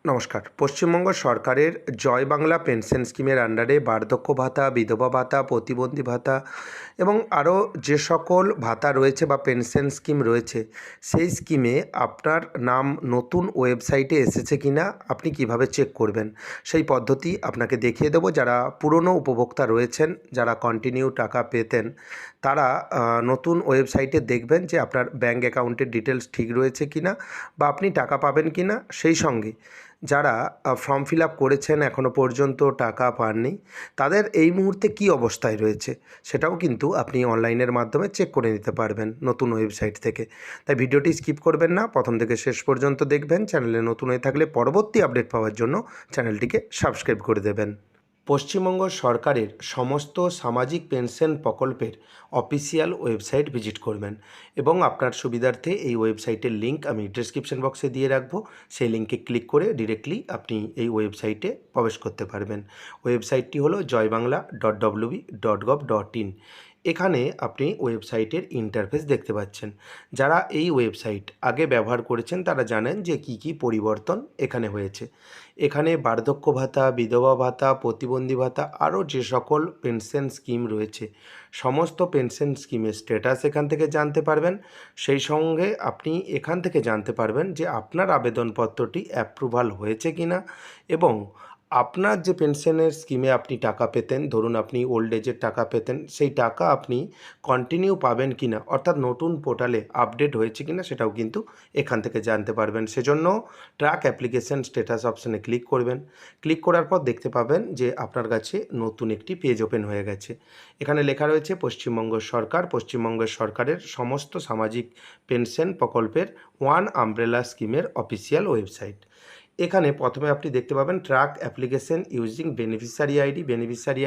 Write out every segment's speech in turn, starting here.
নমস্কার। পশ্চিমবঙ্গ সরকারের জয় বাংলা পেনশন স্কিমের আন্ডারে বার্ধক্য ভাতা, বিধবা ভাতা, প্রতিবন্ধী ভাতা এবং আরও যে সকল ভাতা রয়েছে বা পেনশন স্কিম রয়েছে, সেই স্কিমে আপনার নাম নতুন ওয়েবসাইটে এসেছে কিনা আপনি কিভাবে চেক করবেন, সেই পদ্ধতি আপনাকে দেখিয়ে দেবো। যারা পুরনো উপভোক্তা রয়েছেন, যারা কন্টিনিউ টাকা পেতেন, তারা নতুন ওয়েবসাইটে দেখবেন যে আপনার ব্যাঙ্ক অ্যাকাউন্টের ডিটেলস ঠিক রয়েছে কিনা বা আপনি টাকা পাবেন কিনা। সেই সঙ্গে যারা ফর্ম ফিল আপ করেছেন এখনও পর্যন্ত টাকা পাননি, তাদের এই মুহূর্তে কী অবস্থায় রয়েছে সেটাও কিন্তু আপনি অনলাইনের মাধ্যমে চেক করে নিতে পারবেন নতুন ওয়েবসাইট থেকে। তাই ভিডিওটি স্কিপ করবেন না, প্রথম থেকে শেষ পর্যন্ত দেখবেন। চ্যানেলে নতুন হয়ে থাকলে পরবর্তী আপডেট পাওয়ার জন্য চ্যানেলটিকে সাবস্ক্রাইব করে দেবেন। পশ্চিমবঙ্গ সরকারের সমস্ত সামাজিক পেনশন প্রকল্পের অফিসিয়াল ওয়েবসাইট ভিজিট করবেন এবং আপনার সুবিধার্থে এই ওয়েবসাইটের লিঙ্ক আমি ডেসক্রিপশন বক্সে দিয়ে রাখবো। সেই লিঙ্কে ক্লিক করে ডিরেক্টলি আপনি এই ওয়েবসাইটে প্রবেশ করতে পারবেন। ওয়েবসাইটটি হলো joybangla.wb.gov.in। এখানে আপনি ওয়েবসাইটের ইন্টারফেস দেখতে পাচ্ছেন। যারা এই ওয়েবসাইট আগে ব্যবহার করেছেন তারা জানেন যে কী কী পরিবর্তন এখানে হয়েছে। এখানে বার্ধক্য ভাতা, বিধবা ভাতা, প্রতিবন্ধী ভাতা আরও যে সকল পেনশন স্কিম রয়েছে, সমস্ত পেনশন স্কিমের স্ট্যাটাস এখান থেকে জানতে পারবেন। সেই সঙ্গে আপনি এখান থেকে জানতে পারবেন যে আপনার আবেদনপত্রটি অ্যাপ্রুভাল হয়েছে কিনা এবং আপনার যে পেনশনের স্কিমে আপনি টাকা পেতেন, ধরুন আপনি ওল্ড এজের টাকা পেতেন, সেই টাকা আপনি কন্টিনিউ পাবেন কিনা, অর্থাৎ নতুন পোর্টালে আপডেট হয়েছে কিনা সেটাও কিন্তু এখান থেকে জানতে পারবেন। সেজন্য ট্র্যাক অ্যাপ্লিকেশন স্ট্যাটাস অপশানে ক্লিক করবেন। ক্লিক করার পর দেখতে পাবেন যে আপনার কাছে নতুন একটি পেজ ওপেন হয়ে গেছে। এখানে লেখা রয়েছে পশ্চিমবঙ্গের সরকারের সমস্ত সামাজিক পেনশন প্রকল্পের ওয়ান আমব্রেলা স্কিমের অফিসিয়াল ওয়েবসাইট। এখানে প্রথমে আপনি দেখতে পাবেন track application using beneficiary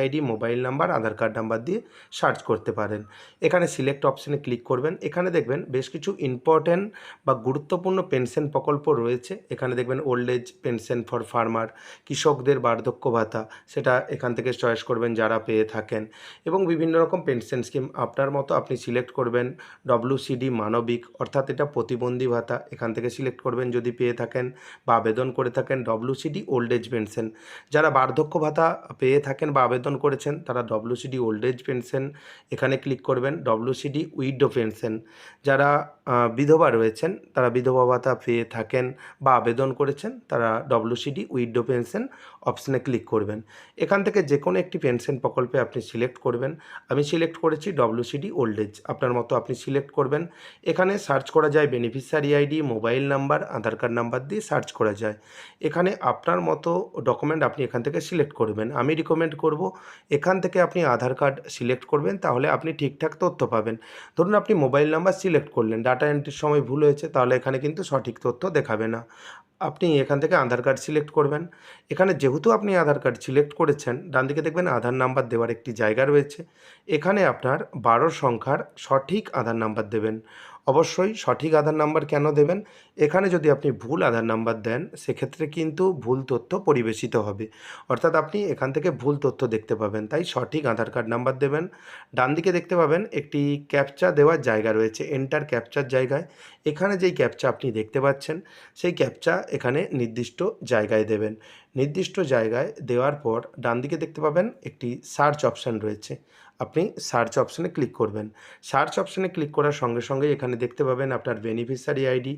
ID, mobile number, Aadhaar card number দিয়ে সার্চ করতে পারেন। এখানে সিলেক্ট অপশানে ক্লিক করবেন। এখানে দেখবেন বেশ কিছু ইম্পর্ট্যান্ট বা গুরুত্বপূর্ণ পেনশন প্রকল্প রয়েছে। এখানে দেখবেন old age pension for farmer, কৃষকদের বার্ধক্য ভাতা, সেটা এখান থেকে চয়েস করবেন যারা পেয়ে থাকেন, এবং বিভিন্ন রকম পেনশন স্কিম আপনার মতো আপনি সিলেক্ট করবেন। WCD মানবিক, অর্থাৎ এটা প্রতিবন্ধী ভাতা, এখান থেকে সিলেক্ট করবেন যদি পেয়ে থাকেন বা আবেদন করে থাকেন। WCD ওল্ড এজ পেনশন, যারা বার্ধক্য ভাতা পেয়ে থাকেন বা আবেদন করেছেন তারা WCD ওল্ড এজ পেনশন এখানে ক্লিক করবেন। WCD উইডো পেনশন, যারা বিধবা রয়েছেন, তারা বিধবা ভাতা পেয়ে থাকেন বা আবেদন করেছেন, তারা WCD উইডো পেনশন অপশানে ক্লিক করবেন। এখান থেকে যে কোনো একটি পেনশন প্রকল্পে আপনি সিলেক্ট করবেন। আমি সিলেক্ট করেছি WCD ওল্ড এজ, আপনার মতো আপনি সিলেক্ট করবেন। এখানে সার্চ করা যায় beneficiary ID, mobile number, Aadhaar card number দিয়ে সার্চ করা যায়। এখানে আপনার মতো ডকুমেন্ট আপনি এখান থেকে সিলেক্ট করবেন। আমি রিকমেন্ড করব এখান থেকে আপনি আধার কার্ড সিলেক্ট করবেন, তাহলে আপনি ঠিকঠাক তথ্য পাবেন। ধরুন আপনি মোবাইল নাম্বার সিলেক্ট করলেন, ডাটা এন্ট্রির সময় ভুল হয়েছে, তাহলে এখানে কিন্তু সঠিক তথ্য দেখাবে না। আপনি এখান থেকে আধার কার্ড সিলেক্ট করবেন। এখানে যেহেতু আপনি আধার কার্ড সিলেক্ট করেছেন, ডান দিকে দেখবেন আধার নাম্বার দেওয়ার একটি জায়গা রয়েছে। এখানে আপনার 12 সংখ্যার সঠিক আধার নাম্বার দেবেন। অবশ্যই সঠিক আধার নাম্বার কেন দেবেন, এখানে যদি আপনি ভুল আধার নাম্বার দেন সেক্ষেত্রে কিন্তু ভুল তথ্য পরিবেশিত হবে, অর্থাৎ আপনি এখান থেকে ভুল তথ্য দেখতে পাবেন। তাই সঠিক আধার কার্ড নাম্বার দেবেন। ডান দিকে দেখতে পাবেন একটি ক্যাপচা দেওয়ার জায়গা রয়েছে, এন্টার ক্যাপচার জায়গায়। এখানে যেই ক্যাপচা আপনি দেখতে পাচ্ছেন সেই ক্যাপচা এখানে নির্দিষ্ট জায়গায় দেবেন। নির্দিষ্ট জায়গায় দেওয়ার পর ডান দিকে দেখতে পাবেন একটি সার্চ অপশান রয়েছে, আপনি সার্চ অপশানে ক্লিক করবেন। সার্চ অপশানে ক্লিক করার সঙ্গে সঙ্গে এখানে দেখতে পাবেন আপনার বেনিফিশিয়ারি আইডি,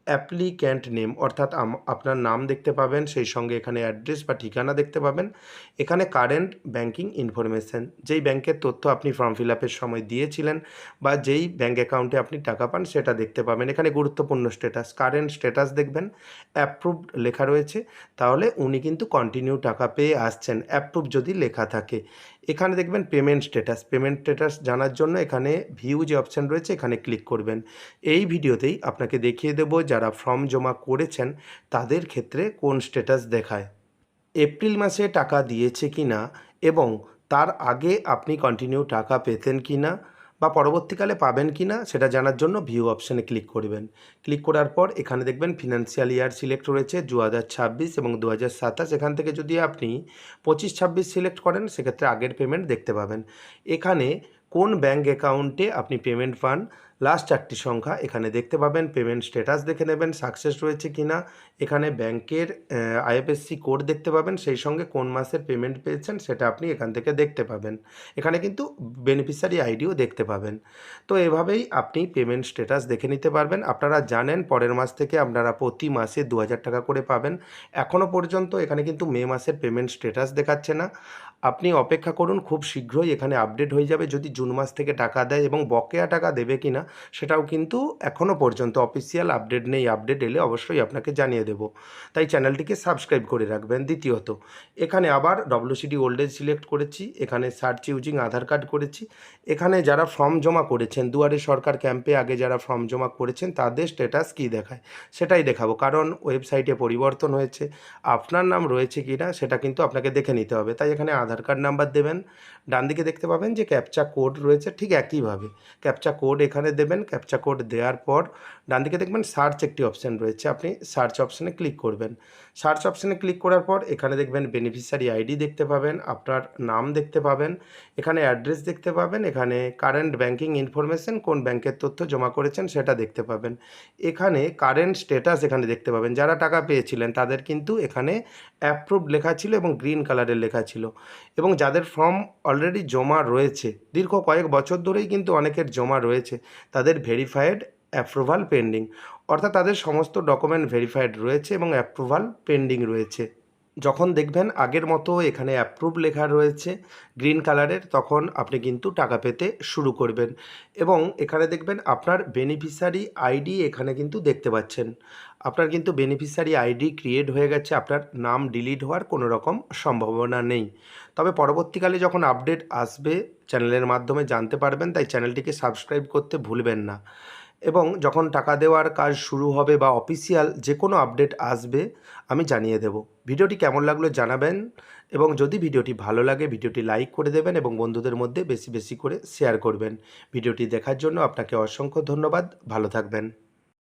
অ্যাপ্লিক্যান্ট নেম, অর্থাৎ আপনার নাম দেখতে পাবেন, সেই সঙ্গে এখানে অ্যাড্রেস বা ঠিকানা দেখতে পাবেন। এখানে কারেন্ট ব্যাংকিং ইনফরমেশান, যেই ব্যাংকের তথ্য আপনি ফর্ম ফিল আপের সময় দিয়েছিলেন বা যেই ব্যাঙ্ক অ্যাকাউন্টে আপনি টাকা পান সেটা দেখতে পাবেন। এখানে গুরুত্বপূর্ণ স্ট্যাটাস, কারেন্ট স্ট্যাটাস দেখবেন, অ্যাপ্রুভড লেখা রয়েছে, তাহলে উনি কিন্তু কন্টিনিউ টাকা পেয়ে আসছেন, অ্যাপ্রুভ যদি লেখা থাকে। এখানে দেখবেন পেমেন্ট স্ট্যাটাস জানার জন্য এখানে ভিউ যে অপশান রয়েছে এখানে ক্লিক করবেন। এই ভিডিওতেই আপনাকে দেখিয়ে দেব যারা ফর্ম জমা করেছেন তাদের ক্ষেত্রে কোন স্ট্যাটাস দেখায়, এপ্রিল মাসে টাকা দিয়েছে কিনা এবং তার আগে আপনি কন্টিনিউ টাকা পেতেন কিনা বা পরবর্তীকালে পাবেন কিনা সেটা জানার জন্য ভিউ অপশানে ক্লিক করবেন। ক্লিক করার পর এখানে দেখবেন ফিনান্সিয়াল ইয়ার সিলেক্ট রয়েছে 2026 এবং 2027। এখান থেকে যদি আপনি 25-26 সিলেক্ট করেন সেক্ষেত্রে আগের পেমেন্ট দেখতে পাবেন। এখানে কোন ব্যাঙ্ক অ্যাকাউন্টে আপনি পেমেন্ট পান লাস্ট 4টি সংখ্যা এখানে দেখতে পাবেন। পেমেন্ট স্ট্যাটাস দেখে নেবেন সাকসেস রয়েছে কিনা। এখানে ব্যাংকের আইএফএসসি কোড দেখতে পাবেন, সেই সঙ্গে কোন মাসের পেমেন্ট পেয়েছেন সেটা আপনি এখান থেকে দেখতে পাবেন। এখানে কিন্তু বেনিফিশিয়ারি আইডিও দেখতে পাবেন। তো এভাবেই আপনি পেমেন্ট স্ট্যাটাস দেখে নিতে পারবেন। আপনারা জানেন পরের মাস থেকে আপনারা প্রতি মাসে ২,০০০ টাকা করে পাবেন। এখনও পর্যন্ত এখানে কিন্তু মে মাসের পেমেন্ট স্ট্যাটাস দেখাচ্ছে না। আপনি অপেক্ষা করুন, খুব শীঘ্রই এখানে আপডেট হয়ে যাবে যদি জুন মাস থেকে টাকা দেয়, এবং বকেয়া টাকা দেবে কিনা সেটাও কিন্তু এখনও পর্যন্ত অফিসিয়াল আপডেট নেই। আপডেট এলে অবশ্যই আপনাকে জানিয়ে দেব। তাই চ্যানেলটিকে সাবস্ক্রাইব করে রাখবেন। দ্বিতীয়ত, এখানে আবার ডব্লিউসিডি ওল্ড এজ সিলেক্ট করেছি, এখানে সার্চ ইউজিং আধার কার্ড করেছি। এখানে যারা ফর্ম জমা করেছেন দুয়ারে সরকার ক্যাম্পে আগে যারা ফর্ম জমা করেছেন তাদের স্ট্যাটাস কী দেখায় সেটাই দেখাবো, কারণ ওয়েবসাইটে পরিবর্তন হয়েছে। আপনার নাম রয়েছে কি না সেটা কিন্তু আপনাকে দেখে নিতে হবে। তাই এখানে আধার কার্ড নাম্বার দেবেন। ডান দিকে দেখতে পাবেন যে ক্যাপচা কোড রয়েছে, ঠিক একইভাবে ক্যাপচা কোড এখানে দেবেন। ক্যাপচা কোড দেওয়ার পর ডান দিকে দেখবেন সার্চ একটি অপশান রয়েছে, আপনি সার্চ অপশানে ক্লিক করবেন। সার্চ অপশানে ক্লিক করার পর এখানে দেখবেন বেনিফিশিয়ারি আইডি দেখতে পাবেন, আপনার নাম দেখতে পাবেন, এখানে অ্যাড্রেস দেখতে পাবেন, এখানে কারেন্ট ব্যাংকিং ইনফরমেশন কোন ব্যাংকের তথ্য জমা করেছেন সেটা দেখতে পাবেন। এখানে কারেন্ট স্ট্যাটাস এখানে দেখতে পাবেন। যারা টাকা পেয়েছিলেন তাদের কিন্তু এখানে অ্যাপ্রুভড লেখা ছিল এবং গ্রিন কালারের লেখা ছিল, এবং যাদের ফর্ম অলরেডি জমা রয়েছে দীর্ঘ কয়েক বছর ধরেই কিন্তু অনেকের জমা রয়েছে, তাদের ভেরিফাইড অ্যাপ্রুভাল পেন্ডিং, অর্থাৎ তাদের সমস্ত ডকুমেন্ট ভেরিফাইড রয়েছে এবং অ্যাপ্রুভাল পেন্ডিং রয়েছে। যখন দেখবেন আগের মতো এখানে অ্যাপ্রুভ লেখা রয়েছে গ্রিন কালারের, তখন আপনি কিন্তু টাকা পেতে শুরু করবেন। এবং এখানে দেখবেন আপনার বেনিফিশিয়ারি আইডি এখানে কিন্তু দেখতে পাচ্ছেন। আপনার কিন্তু বেনিফিশিয়ারি আইডি ক্রিয়েট হয়ে গেছে, আপনার নাম ডিলিট হওয়ার কোনো রকম সম্ভাবনা নেই। তবে পরবর্তীকালে যখন আপডেট আসবে চ্যানেলের মাধ্যমে জানতে পারবেন, তাই চ্যানেলটিকে সাবস্ক্রাইব করতে ভুলবেন না। এবং যখন টাকা দেওয়ার কাজ শুরু হবে বা অফিসিয়াল যে কোনো আপডেট আসবে আমি জানিয়ে দেব। ভিডিওটি কেমন লাগলো জানাবেন, এবং যদি ভিডিওটি ভালো লাগে ভিডিওটি লাইক করে দেবেন এবং বন্ধুদের মধ্যে বেশি বেশি করে শেয়ার করবেন। ভিডিওটি দেখার জন্য আপনাকে অসংখ্য ধন্যবাদ। ভালো থাকবেন।